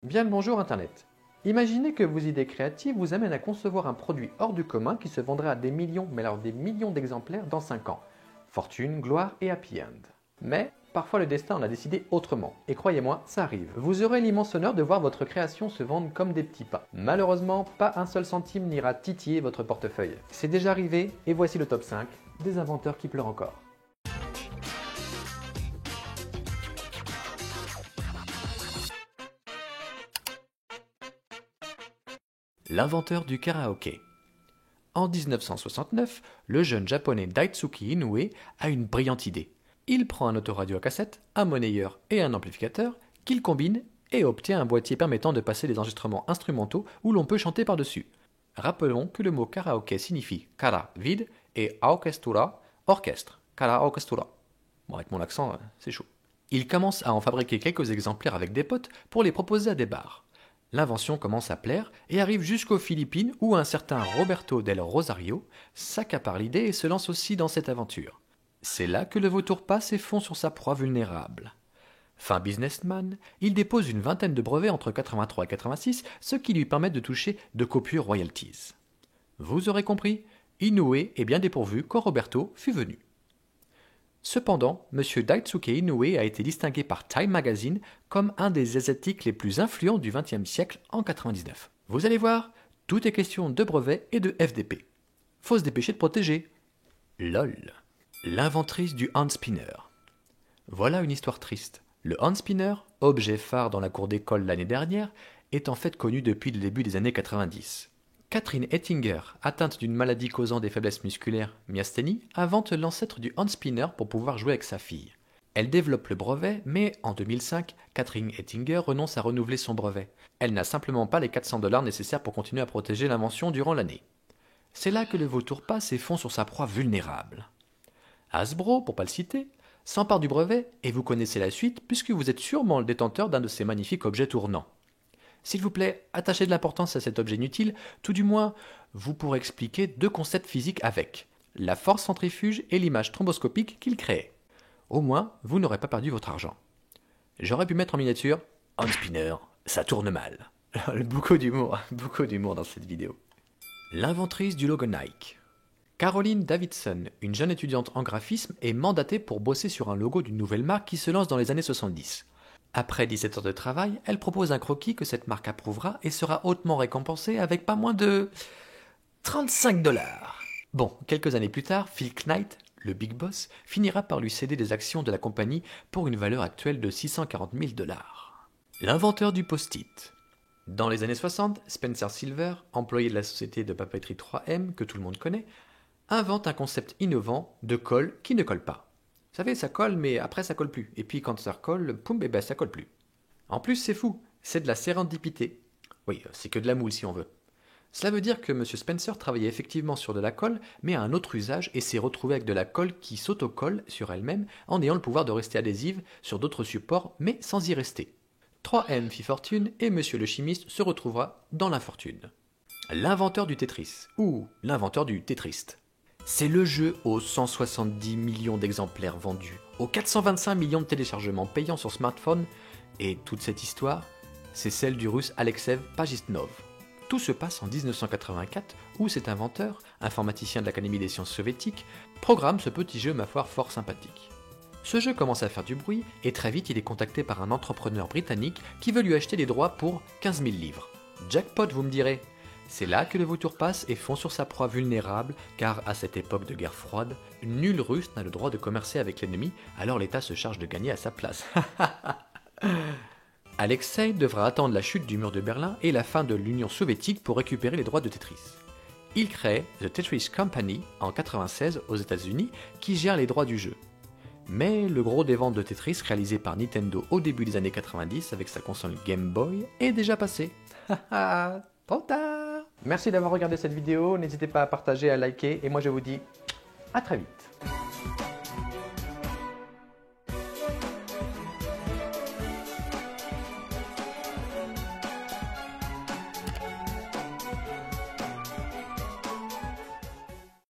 Bien le bonjour Internet. Imaginez que vos idées créatives vous amènent à concevoir un produit hors du commun qui se vendrait à des millions, mais alors des millions d'exemplaires dans 5 ans. Fortune, gloire et happy end. Mais parfois le destin en a décidé autrement. Et croyez-moi, ça arrive. Vous aurez l'immense honneur de voir votre création se vendre comme des petits pains. Malheureusement, pas un seul centime n'ira titiller votre portefeuille. C'est déjà arrivé et voici le top 5 des inventeurs qui pleurent encore. L'inventeur du karaoké. En 1969, le jeune japonais Daitsuki Inoue a une brillante idée. Il prend un autoradio à cassette, un monnayeur et un amplificateur qu'il combine et obtient un boîtier permettant de passer des enregistrements instrumentaux où l'on peut chanter par-dessus. Rappelons que le mot karaoké signifie kara, vide, et orchestura, orchestre. Kara orchestura. Bon, avec mon accent, c'est chaud. Il commence à en fabriquer quelques exemplaires avec des potes pour les proposer à des bars. L'invention commence à plaire et arrive jusqu'aux Philippines où un certain Roberto del Rosario s'accapare l'idée et se lance aussi dans cette aventure. C'est là que le vautour passe et fond sur sa proie vulnérable. Fin businessman, il dépose une vingtaine de brevets entre 83 et 86, ce qui lui permet de toucher de copieux royalties. Vous aurez compris, Inoue est bien dépourvu quand Roberto fut venu. Cependant, M. Daisuke Inoue a été distingué par Time Magazine comme un des asiatiques les plus influents du XXe siècle en 1999. Vous allez voir, tout est question de brevets et de FDP. Faut se dépêcher de protéger. LOL. L'inventrice du handspinner. Voilà une histoire triste. Le handspinner, objet phare dans la cour d'école l'année dernière, est en fait connu depuis le début des années 90. Catherine Ettinger, atteinte d'une maladie causant des faiblesses musculaires, myasthénie, invente l'ancêtre du handspinner pour pouvoir jouer avec sa fille. Elle développe le brevet, mais en 2005, Catherine Ettinger renonce à renouveler son brevet. Elle n'a simplement pas les 400 $ nécessaires pour continuer à protéger l'invention durant l'année. C'est là que le vautour passe et fond sur sa proie vulnérable. Hasbro, pour pas le citer, s'empare du brevet et vous connaissez la suite puisque vous êtes sûrement le détenteur d'un de ces magnifiques objets tournants. S'il vous plaît, attachez de l'importance à cet objet inutile, tout du moins, vous pourrez expliquer deux concepts physiques avec la force centrifuge et l'image thromboscopique qu'il crée. Au moins, vous n'aurez pas perdu votre argent. J'aurais pu mettre en miniature « Handspinner, ça tourne mal ». Beaucoup d'humour dans cette vidéo. L'inventrice du logo Nike. Caroline Davidson, une jeune étudiante en graphisme, est mandatée pour bosser sur un logo d'une nouvelle marque qui se lance dans les années 70. Après 17 heures de travail, elle propose un croquis que cette marque approuvera et sera hautement récompensée avec pas moins de 35 $. Bon, quelques années plus tard, Phil Knight, le big boss, finira par lui céder des actions de la compagnie pour une valeur actuelle de 640 000 $. L'inventeur du post-it. Dans les années 60, Spencer Silver, employé de la société de papeterie 3M que tout le monde connaît, invente un concept innovant de colle qui ne colle pas. Vous savez, ça colle, mais après ça colle plus. Et puis quand ça recolle, poum, et ben ça colle plus. En plus, c'est fou, c'est de la sérendipité. Oui, c'est que de la moule si on veut. Cela veut dire que M. Spencer travaillait effectivement sur de la colle, mais à un autre usage et s'est retrouvé avec de la colle qui s'autocolle sur elle-même en ayant le pouvoir de rester adhésive sur d'autres supports, mais sans y rester. 3M fit fortune et M. le chimiste se retrouvera dans l'infortune. L'inventeur du Tetris, ou l'inventeur du Tetriste. C'est le jeu aux 170 millions d'exemplaires vendus, aux 425 millions de téléchargements payants sur smartphone, et toute cette histoire, c'est celle du russe Alexeï Pajitnov. Tout se passe en 1984, où cet inventeur, informaticien de l'Académie des sciences soviétiques, programme ce petit jeu ma foi fort sympathique. Ce jeu commence à faire du bruit, et très vite il est contacté par un entrepreneur britannique qui veut lui acheter les droits pour 15 000 livres. Jackpot, vous me direz. C'est là que le vautour passe et fond sur sa proie vulnérable, car à cette époque de guerre froide, nul russe n'a le droit de commercer avec l'ennemi, alors l'État se charge de gagner à sa place. Alexei devra attendre la chute du mur de Berlin et la fin de l'Union soviétique pour récupérer les droits de Tetris. Il crée The Tetris Company en 1996 aux États-Unis qui gère les droits du jeu. Mais le gros des ventes de Tetris réalisé par Nintendo au début des années 90 avec sa console Game Boy est déjà passé. Trop tard. Merci d'avoir regardé cette vidéo, n'hésitez pas à partager, à liker, et moi je vous dis à très vite.